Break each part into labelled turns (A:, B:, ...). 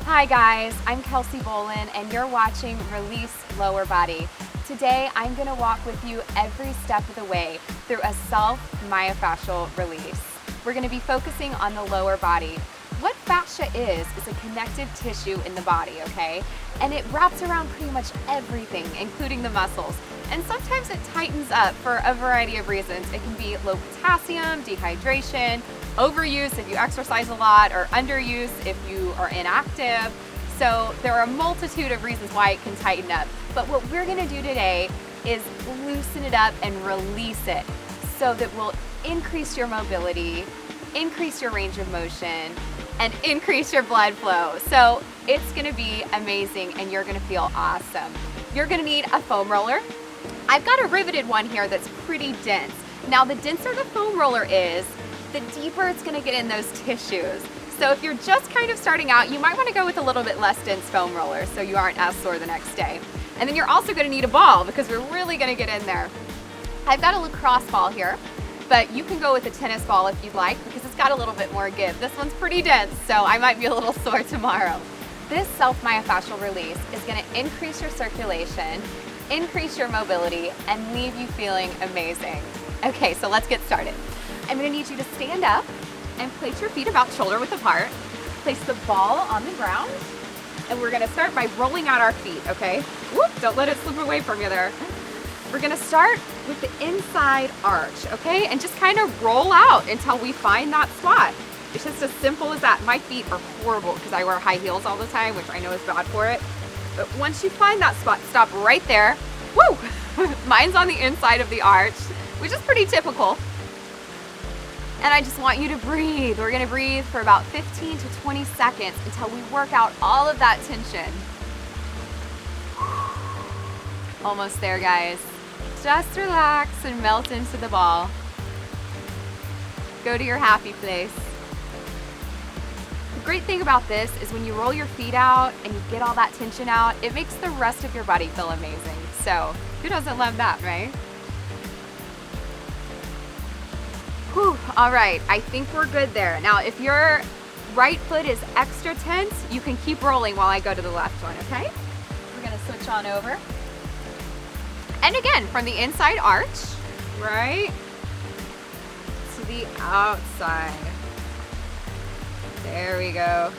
A: Hi guys, I'm Kelsey Bolin and you're watching Release Lower Body. Today I'm going to walk with you every step of the way through a self-myofascial release. We're going to be focusing on the lower body. What fascia is a connective tissue in the body, okay? And it wraps around pretty much everything, including the muscles. And sometimes it tightens up for a variety of reasons. It can be low potassium, dehydration, overuse if you exercise a lot, or underuse if you are inactive. So there are a multitude of reasons why it can tighten up. But what we're gonna do today is loosen it up and release it so that we'll increase your mobility, increase your range of motion, and increase your blood flow. So it's gonna be amazing and you're gonna feel awesome. You're gonna need a foam roller. I've got a riveted one here that's pretty dense. Now the denser the foam roller is, the deeper it's gonna get in those tissues. So if you're just kind of starting out, you might wanna go with a little bit less dense foam roller so you aren't as sore the next day. And then you're also gonna need a ball because we're really gonna get in there. I've got a lacrosse ball here, but you can go with a tennis ball if you'd like because it's got a little bit more give. This one's pretty dense, so I might be a little sore tomorrow. This self-myofascial release is gonna increase your circulation, increase your mobility, and leave you feeling amazing. Okay, so let's get started. I'm gonna need you to stand up and place your feet about shoulder width apart. Place the ball on the ground, and we're gonna start by rolling out our feet, okay? Whoop, don't let it slip away from you there. We're gonna start with the inside arch, okay? And just kind of roll out until we find that spot. It's just as simple as that. My feet are horrible because I wear high heels all the time, which I know is bad for it. But once you find that spot, stop right there. Woo! Mine's on the inside of the arch, which is pretty typical. And I just want you to breathe. We're gonna breathe for about 15 to 20 seconds until we work out all of that tension. Almost there, guys. Just relax and melt into the ball. Go to your happy place. The great thing about this is when you roll your feet out and you get all that tension out, it makes the rest of your body feel amazing. So who doesn't love that, right? Whew, all right, I think we're good there. Now, if your right foot is extra tense, you can keep rolling while I go to the left one, okay? We're gonna switch on over. And again, from the inside arch, right, to the outside. There we go.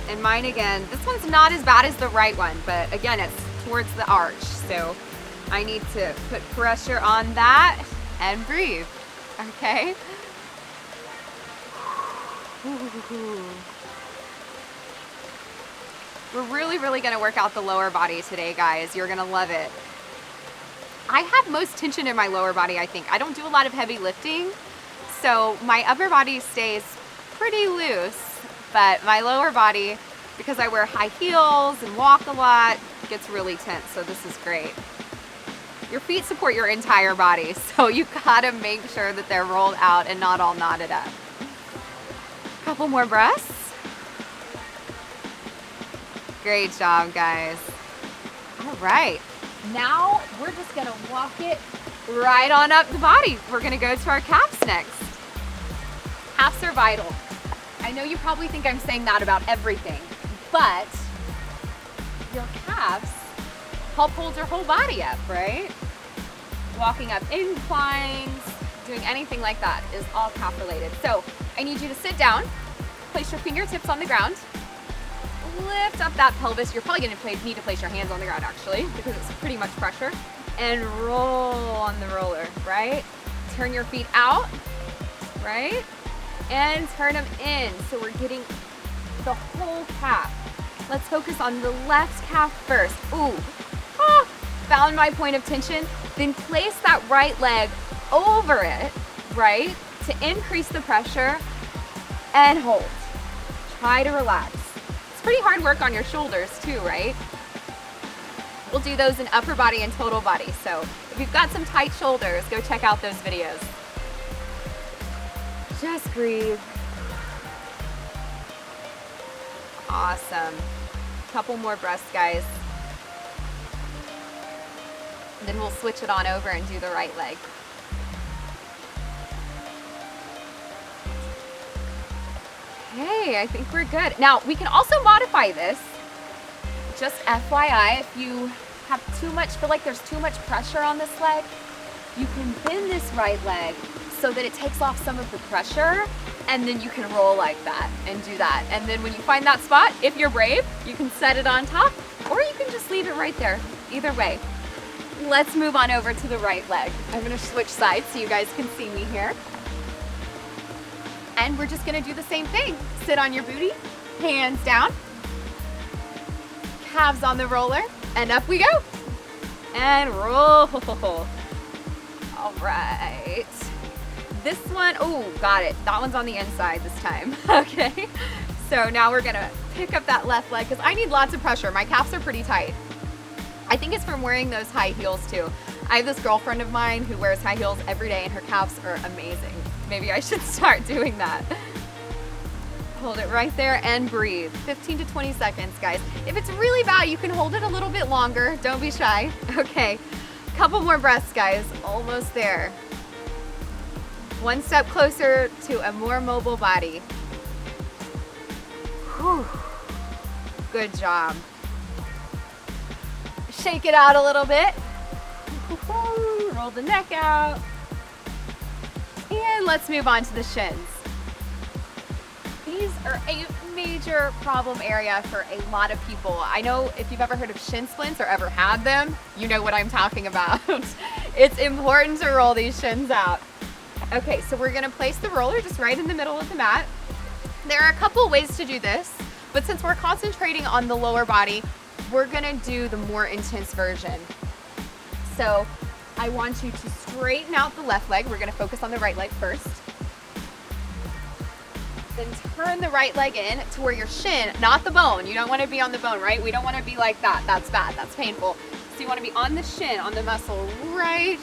A: And mine again, this one's not as bad as the right one, but again, it's towards the arch. So I need to put pressure on that and breathe, okay? We're really gonna work out the lower body today, guys. You're gonna love it. I have most tension in my lower body, I think. I don't do a lot of heavy lifting, so my upper body stays pretty loose, but my lower body, because I wear high heels and walk a lot, gets really tense, so this is great. Your feet support your entire body, so you gotta make sure that they're rolled out and not all knotted up. Couple more breaths. Great job, guys. All right. Now we're just gonna walk it right on up the body. We're gonna go to our calves next. Calves are vital. I know you probably think I'm saying that about everything, but your calves help hold your whole body up, right? Walking up inclines, doing anything like that is all calf related. So I need you to sit down, place your fingertips on the ground, lift up that pelvis. You're probably gonna need to place your hands on the ground actually because it's pretty much pressure, and roll on the roller, right? Turn your feet out, right? And turn them in. So we're getting the whole calf. Let's focus on the left calf first. Ooh, found my point of tension. Then place that right leg over it, right? To increase the pressure and hold. Try to relax. It's pretty hard work on your shoulders too, right? We'll do those in upper body and total body. So if you've got some tight shoulders, go check out those videos. Just breathe. Awesome. Couple more breaths, guys. Then we'll switch it on over and do the right leg. Okay, I think we're good. Now, we can also modify this. Just FYI, if you have too much, feel like there's too much pressure on this leg, you can bend this right leg so that it takes off some of the pressure, and then you can roll like that and do that. And then when you find that spot, if you're brave, you can set it on top, or you can just leave it right there. Either way. Let's move on over to the right leg. I'm gonna switch sides so you guys can see me here. And we're just gonna do the same thing. Sit on your booty, hands down, calves on the roller, and up we go. And roll. All right. This one, oh, got it. That one's on the inside this time. Okay. So now we're gonna pick up that left leg because I need lots of pressure. My calves are pretty tight. I think it's from wearing those high heels too. I have this girlfriend of mine who wears high heels every day and her calves are amazing. Maybe I should start doing that. Hold it right there and breathe. 15 to 20 seconds, guys. If it's really bad, you can hold it a little bit longer. Don't be shy. Okay, couple more breaths, guys. Almost there. One step closer to a more mobile body. Whew. Good job. Shake it out a little bit. Roll the neck out. And let's move on to the shins. These are a major problem area for a lot of people. I know if you've ever heard of shin splints or ever had them, you know what I'm talking about. It's important to roll these shins out. Okay, so we're gonna place the roller just right in the middle of the mat. There are a couple ways to do this, but since we're concentrating on the lower body, we're gonna do the more intense version. So I want you to straighten out the left leg. We're gonna focus on the right leg first. Then turn the right leg in to where your shin, not the bone. You don't wanna be on the bone, right? We don't wanna be like that. That's bad, that's painful. So you wanna be on the shin, on the muscle right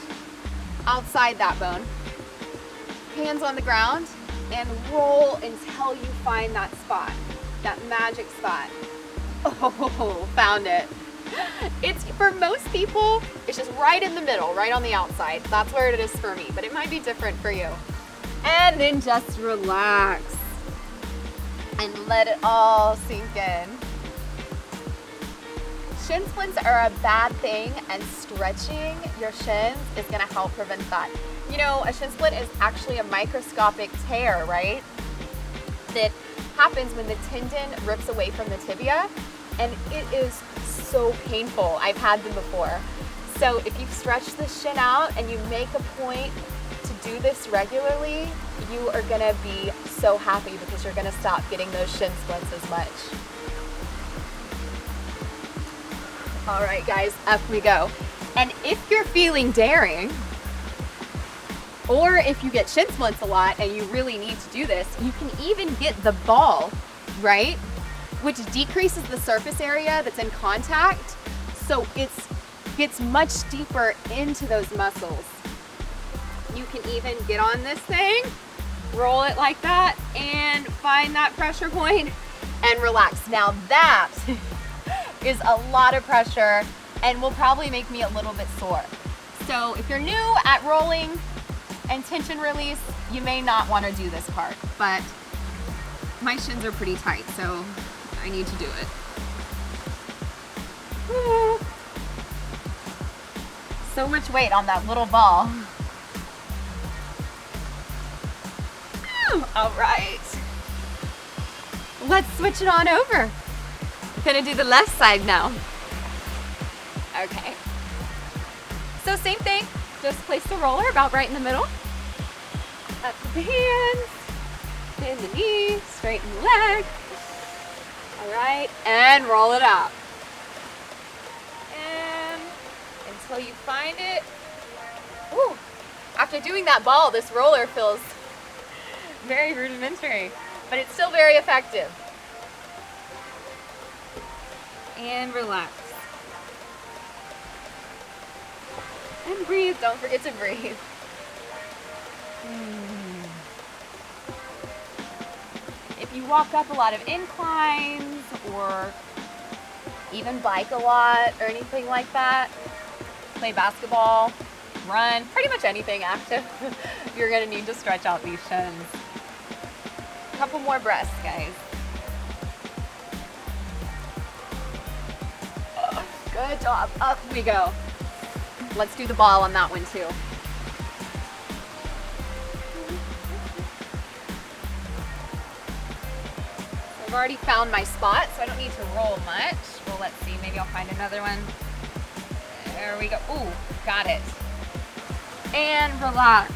A: outside that bone. Hands on the ground and roll until you find that spot, that magic spot. Oh, found it. It's, for most people, it's just right in the middle, right on the outside. That's where it is for me, but it might be different for you. And then just relax and let it all sink in. Shin splints are a bad thing, and stretching your shins is gonna help prevent that. You know, a shin splint is actually a microscopic tear, right? That happens when the tendon rips away from the tibia, and it is so painful. I've had them before. So if you stretch the shin out and you make a point to do this regularly, you are gonna be so happy because you're gonna stop getting those shin splints as much. All right, guys, up we go. And if you're feeling daring, or if you get shin splints a lot and you really need to do this, you can even get the ball, right? Which decreases the surface area that's in contact, so it gets much deeper into those muscles. You can even get on this thing, roll it like that, and find that pressure point and relax. Now that is a lot of pressure and will probably make me a little bit sore. So if you're new at rolling and tension release, you may not want to do this part, but my shins are pretty tight, so I need to do it. Woo. So much weight on that little ball. All right, let's switch it on over. I'm gonna do the left side now. Okay, so same thing, just place the roller about right in the middle. Up the hands, bend the knee, straighten the leg. All right, and roll it out. And until you find it. Ooh, after doing that ball, this roller feels very rudimentary, but it's still very effective. And relax. And breathe, don't forget to breathe. If you walk up a lot of inclines or even bike a lot or anything like that, play basketball, run, pretty much anything active, you're gonna need to stretch out these shins. Couple more breaths, guys. Good job. Up we go. Let's do the ball on that one too. I've already found my spot, so I don't need to roll much. Well, let's see. Maybe I'll find another one. There we go. Ooh, got it. And relax.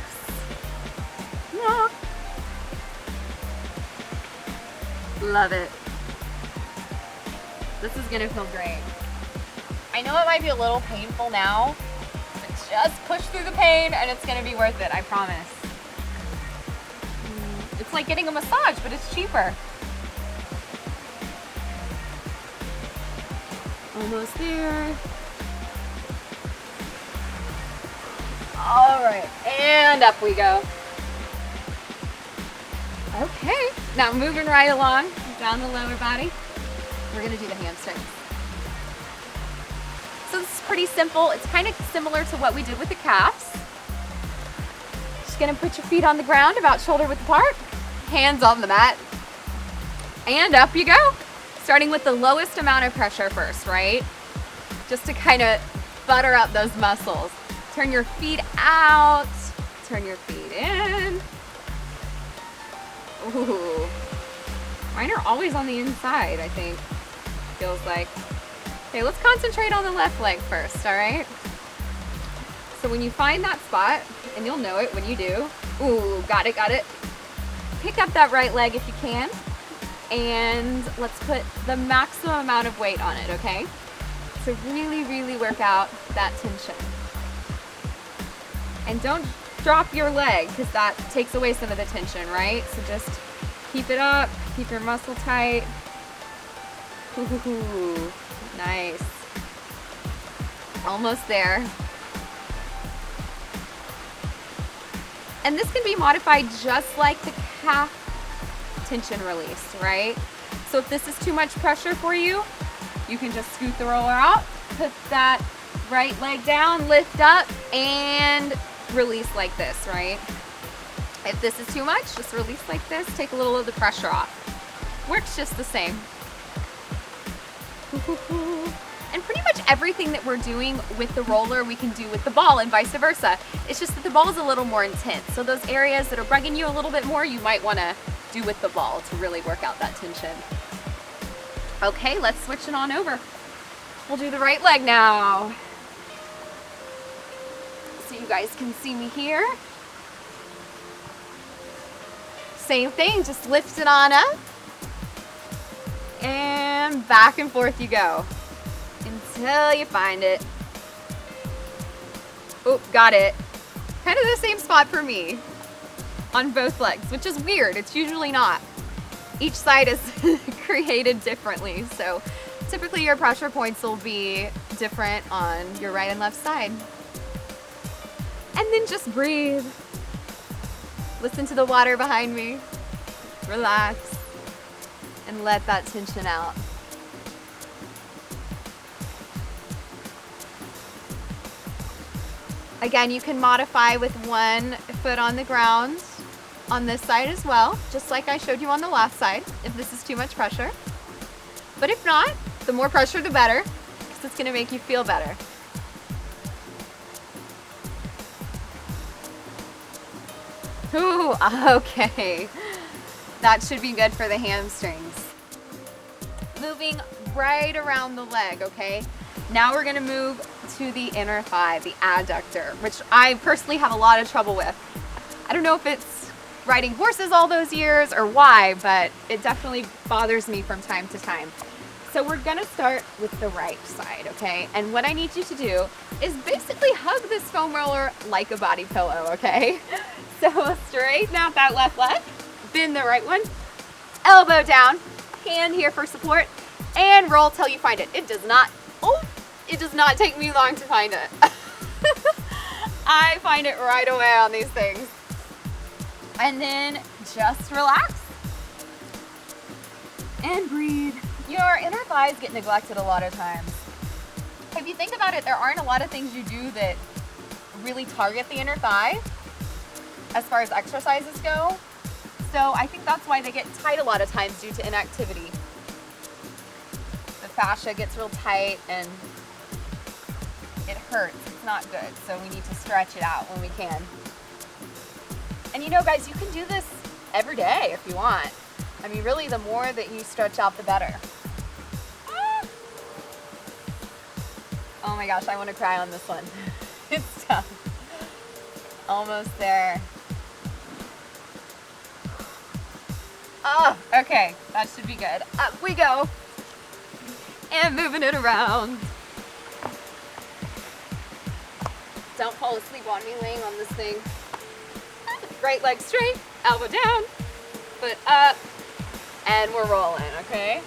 A: Yeah. Love it. This is gonna feel great. I know it might be a little painful now, but just push through the pain and it's gonna be worth it, I promise. It's like getting a massage, but it's cheaper. Almost there. All right, and up we go. Okay, now moving right along down the lower body, we're gonna do the hamstrings. So this is pretty simple. It's kind of similar to what we did with the calves. Just gonna put your feet on the ground about shoulder width apart, hands on the mat, and up you go. Starting with the lowest amount of pressure first, right? Just to kind of butter up those muscles. Turn your feet out, turn your feet in. Ooh. Mine are always on the inside, I think. Feels like. Okay, let's concentrate on the left leg first, all right? So when you find that spot, and you'll know it when you do. Ooh, got it, got it. Pick up that right leg if you can. And let's put the maximum amount of weight on it, okay? So really, really work out that tension. And don't drop your leg because that takes away some of the tension, right? So just keep it up, keep your muscle tight. Ooh, nice. Almost there. And this can be modified just like the calf tension release, right? So if this is too much pressure for you, you can just scoot the roller out, put that right leg down, lift up, and release like this, right? If this is too much, just release like this, take a little of the pressure off. Works just the same. And pretty much everything that we're doing with the roller, we can do with the ball and vice versa. It's just that the ball is a little more intense. So those areas that are bugging you a little bit more, you might want to do with the ball to really work out that tension. Okay, let's switch it on over. We'll do the right leg now. So you guys can see me here. Same thing, just lift it on up. And back and forth you go until you find it. Oh, got it. Kind of the same spot for me on both legs, which is weird. It's usually not. Each side is created differently. So typically your pressure points will be different on your right and left side. And then just breathe. Listen to the water behind me. Relax. And let that tension out. Again, you can modify with one foot on the ground on this side as well, just like I showed you on the last side, if this is too much pressure. But if not, the more pressure, the better, because it's gonna make you feel better. Ooh, okay. That should be good for the hamstrings. Moving right around the leg, okay? Now we're gonna move to the inner thigh, the adductor, which I personally have a lot of trouble with. I don't know if it's riding horses all those years or why, but it definitely bothers me from time to time. So we're gonna start with the right side, okay? And what I need you to do is basically hug this foam roller like a body pillow, okay? So straighten out that left leg, bend the right one, elbow down, hand here for support, and roll till you find it. It does not take me long to find it. I find it right away on these things. And then just relax and breathe. Your inner thighs get neglected a lot of times. If you think about it, there aren't a lot of things you do that really target the inner thigh as far as exercises go. So I think that's why they get tight a lot of times due to inactivity. The fascia gets real tight and it hurts. It's not good. So we need to stretch it out when we can. And you know, guys, you can do this every day if you want. I mean, really, the more that you stretch out, the better. Oh my gosh, I want to cry on this one. It's tough. Almost there. Oh, okay, that should be good. Up we go. And moving it around. Don't fall asleep on me laying on this thing. Right leg straight, elbow down, foot up, and we're rolling, okay?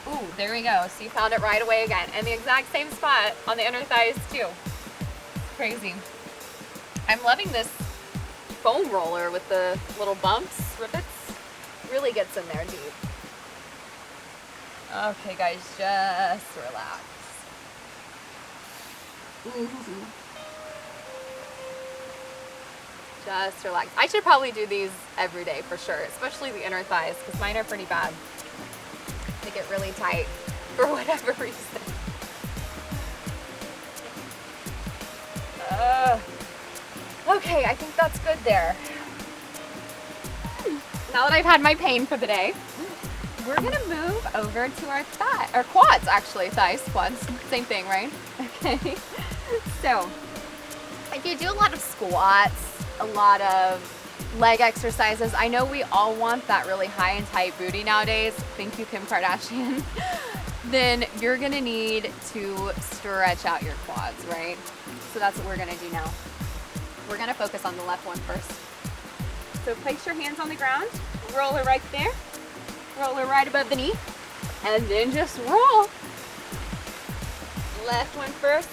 A: Ooh, there we go. So you found it right away again. And the exact same spot on the inner thighs too. Crazy. I'm loving this foam roller with the little bumps, rivets. Really gets in there deep. Okay guys, just relax. Just relax. I should probably do these every day for sure, especially the inner thighs, because mine are pretty bad. They get really tight for whatever reason. Okay, I think that's good there. Now that I've had my pain for the day, we're gonna move over to our quads actually, thighs, quads, same thing, right? Okay, so if you do a lot of squats, a lot of leg exercises, I know we all want that really high and tight booty nowadays, thank you Kim Kardashian, then you're gonna need to stretch out your quads, right? So that's what we're gonna do now. We're gonna focus on the left one first. So place your hands on the ground, roll it right there, roll it right above the knee, and then just roll. Left one first,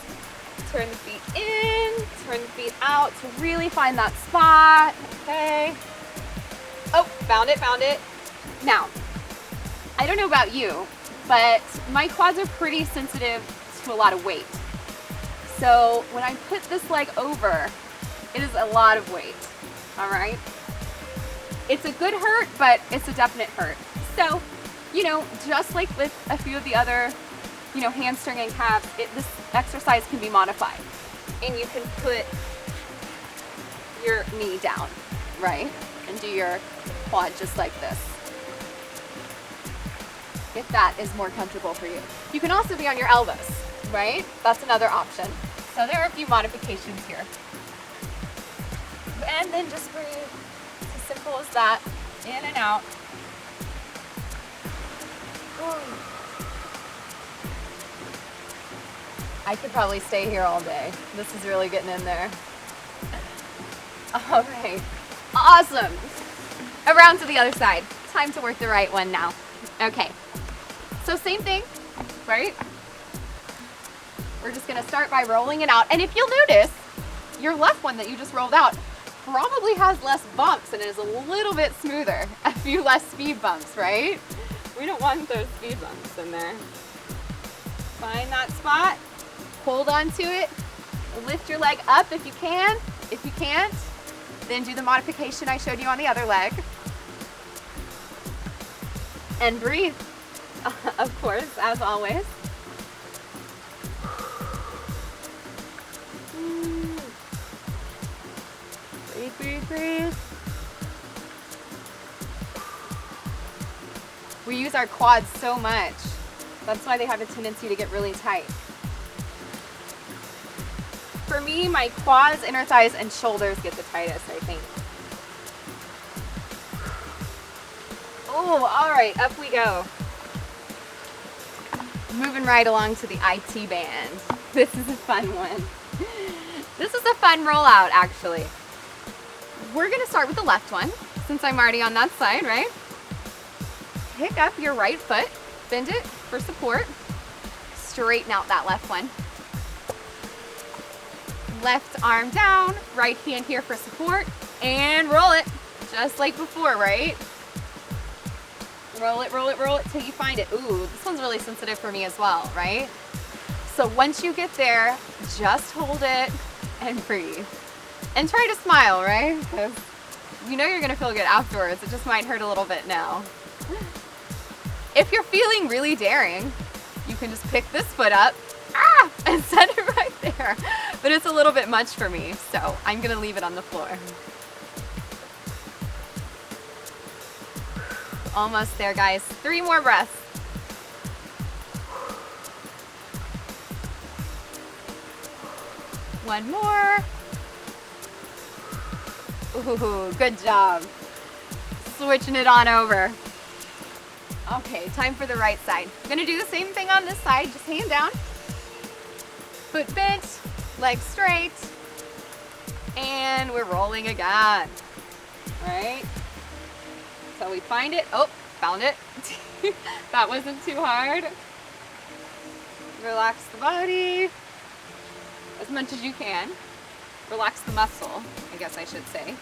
A: turn the feet in, turn the feet out to really find that spot, okay? Oh, found it. Now, I don't know about you, but my quads are pretty sensitive to a lot of weight. So when I put this leg over, it is a lot of weight, all right? It's a good hurt, but it's a definite hurt. So, you know, just like with a few of the other, you know, hamstring and calves, this exercise can be modified. And you can put your knee down, right? And do your quad just like this, if that is more comfortable for you. You can also be on your elbows, right? That's another option. So there are a few modifications here. And then just breathe. It's as simple as that. In and out. I could probably stay here all day. This is really getting in there. All right. Awesome. Around to the other side. Time to work the right one now. Okay. So same thing, right? We're just gonna start by rolling it out. And if you'll notice, your left one that you just rolled out probably has less bumps and is a little bit smoother. A few less speed bumps, right? We don't want those speed bumps in there. Find that spot, hold on to it, lift your leg up if you can. If you can't, then do the modification I showed you on the other leg. And breathe, of course, as always. Breathe. We use our quads so much. That's why they have a tendency to get really tight. For me, my quads, inner thighs, and shoulders get the tightest, I think. Oh, all right, up we go. Moving right along to the IT band. This is a fun one. This is a fun rollout, actually. We're gonna start with the left one, since I'm already on that side, right? Pick up your right foot, bend it for support, straighten out that left one. Left arm down, right hand here for support, and roll it, just like before, right? Roll it till you find it. Ooh, this one's really sensitive for me as well, right? So once you get there, just hold it and breathe. And try to smile, right? Because you know you're gonna feel good afterwards. It just might hurt a little bit now. If you're feeling really daring, you can just pick this foot up and set it right there. But it's a little bit much for me, so I'm gonna leave it on the floor. Almost there, guys. 3 more breaths. One more. Ooh, good job. Switching it on over. Okay, time for the right side. I'm gonna do the same thing on this side, just hand down. Foot bent, legs straight, and we're rolling again. All right, so we find it. Oh, found it. That wasn't too hard. Relax the body as much as you can. Relax the muscle, I guess I should say.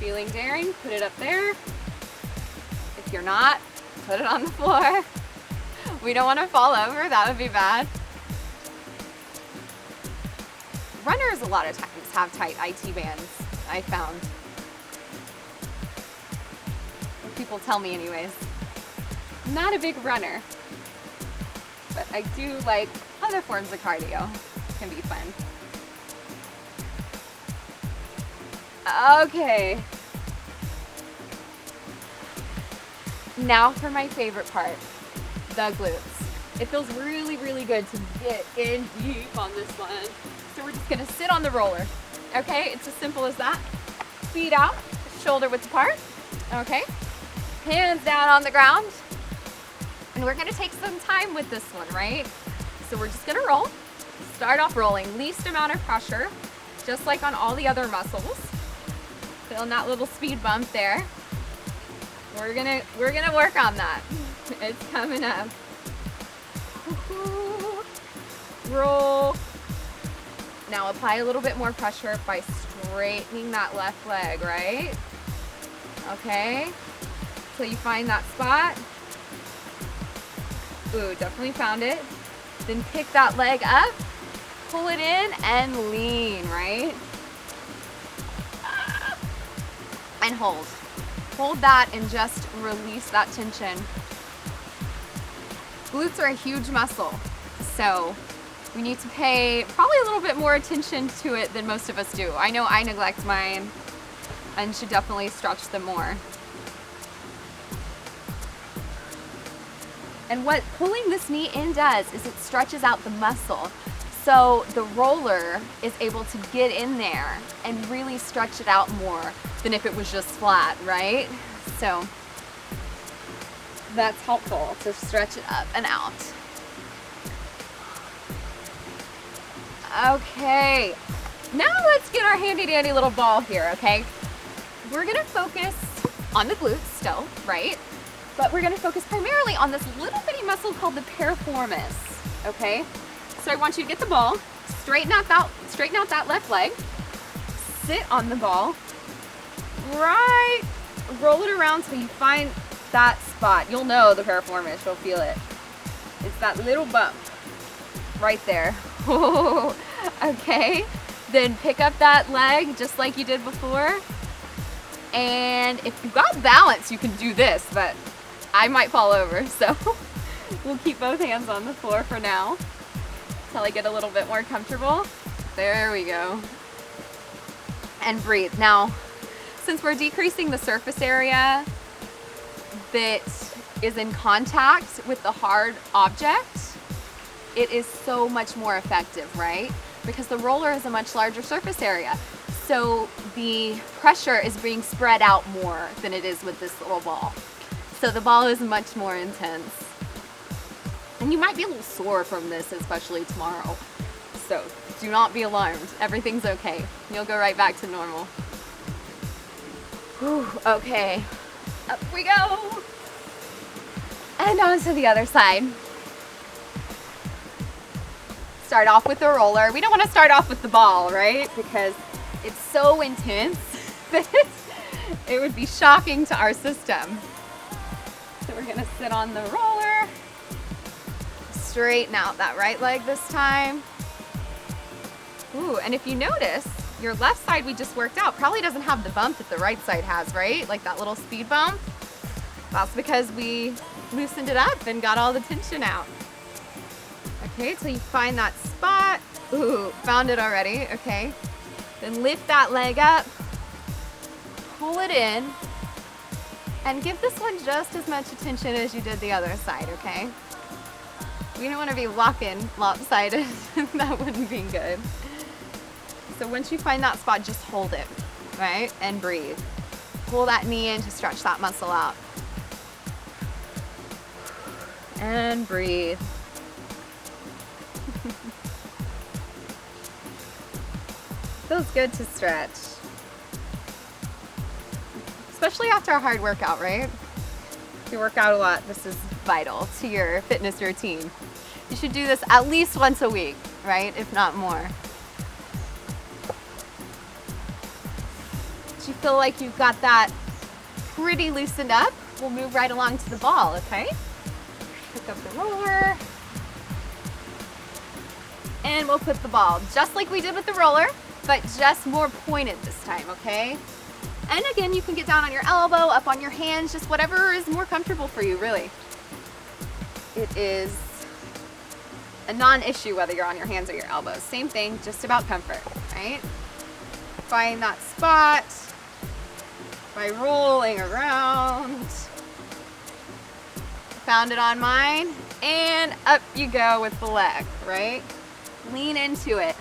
A: Feeling daring, put it up there. If you're not, put it on the floor. We don't want to fall over, that would be bad. Runners a lot of times have tight IT bands, I found. People tell me anyways. I'm not a big runner, but I do like other forms of cardio. It can be fun. Okay. Now for my favorite part, the glutes. It feels really, really good to get in deep on this one. So we're just gonna sit on the roller. Okay, it's as simple as that. Feet out, shoulder width apart. Okay, hands down on the ground. And we're gonna take some time with this one, right? So we're just gonna roll. Start off rolling, least amount of pressure, just like on all the other muscles. Feeling that little speed bump there. We're gonna work on that. It's coming up. Roll. Now apply a little bit more pressure by straightening that left leg, right? Okay. So you find that spot. Ooh, definitely found it. Then pick that leg up, pull it in, and lean, right? And hold. Hold that and just release that tension. Glutes are a huge muscle, so we need to pay probably a little bit more attention to it than most of us do. I know I neglect mine and should definitely stretch them more. And what pulling this knee in does is it stretches out the muscle. So the roller is able to get in there and really stretch it out more than if it was just flat, right? So that's helpful to stretch it up and out. Okay, now let's get our handy dandy little ball here, okay? We're gonna focus on the glutes still, right? But we're gonna focus primarily on this little bitty muscle called the piriformis, okay? So I want you to get the ball, straighten out that left leg, sit on the ball, right, roll it around till you find that spot. You'll know the piriformis, you'll feel it. It's that little bump right there. Okay, then pick up that leg just like you did before. And if you've got balance, you can do this, but I might fall over, so we'll keep both hands on the floor for now until I get a little bit more comfortable. There we go. And breathe. Now, since we're decreasing the surface area that is in contact with the hard object, it is so much more effective, right? Because the roller is a much larger surface area. So the pressure is being spread out more than it is with this little ball. So the ball is much more intense. And you might be a little sore from this, especially tomorrow. So do not be alarmed. Everything's okay. You'll go right back to normal. Whew, okay, up we go. And on to the other side. Start off with the roller. We don't want to start off with the ball, right? Because it's so intense that it would be shocking to our system. So we're gonna sit on the roller, straighten out that right leg this time. Ooh, and if you notice, your left side we just worked out probably doesn't have the bump that the right side has, right? Like that little speed bump. That's because we loosened it up and got all the tension out. Okay, till you find that spot. Ooh, found it already, okay. Then lift that leg up, pull it in, and give this one just as much attention as you did the other side, okay? We don't want to be walking lopsided. That wouldn't be good. So once you find that spot, just hold it, right? And breathe. Pull that knee in to stretch that muscle out. And breathe. Feels good to stretch. Especially after a hard workout, right? If you work out a lot, this is vital to your fitness routine. You should do this at least once a week, right? If not more. Do you feel like you've got that pretty loosened up? We'll move right along to the ball, okay? Pick up the roller. And we'll put the ball, just like we did with the roller, but just more pointed this time, okay? And again, you can get down on your elbow, up on your hands, just whatever is more comfortable for you, really. It is a non-issue whether you're on your hands or your elbows. Same thing, just about comfort, right? Find that spot by rolling around. Found it on mine, and up you go with the leg, right? Lean into it.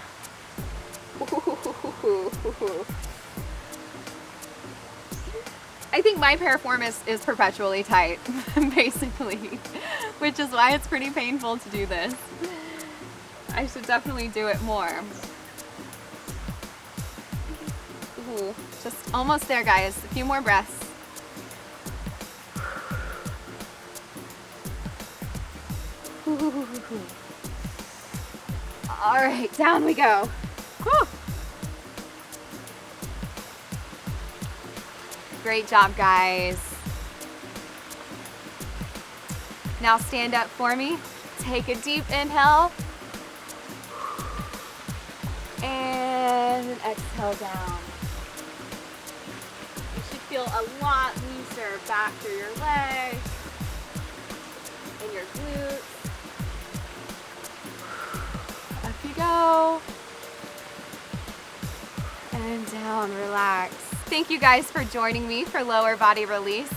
A: I think my piriform is perpetually tight, basically, which is why it's pretty painful to do this. I should definitely do it more. Ooh, just almost there, guys. A few more breaths. All right, down we go. Whew. Great job, guys. Now stand up for me. Take a deep inhale. And an exhale down. You should feel a lot looser back through your legs and your glutes. Up you go. And down, relax. Thank you guys for joining me for lower body release.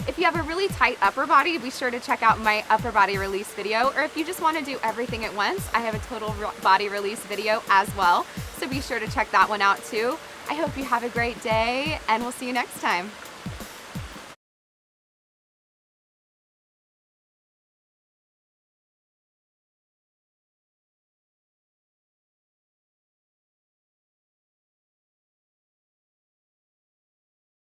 A: If you have a really tight upper body, be sure to check out my upper body release video. Or if you just want to do everything at once, I have a total body release video as well. So be sure to check that one out too. I hope you have a great day, and we'll see you next time.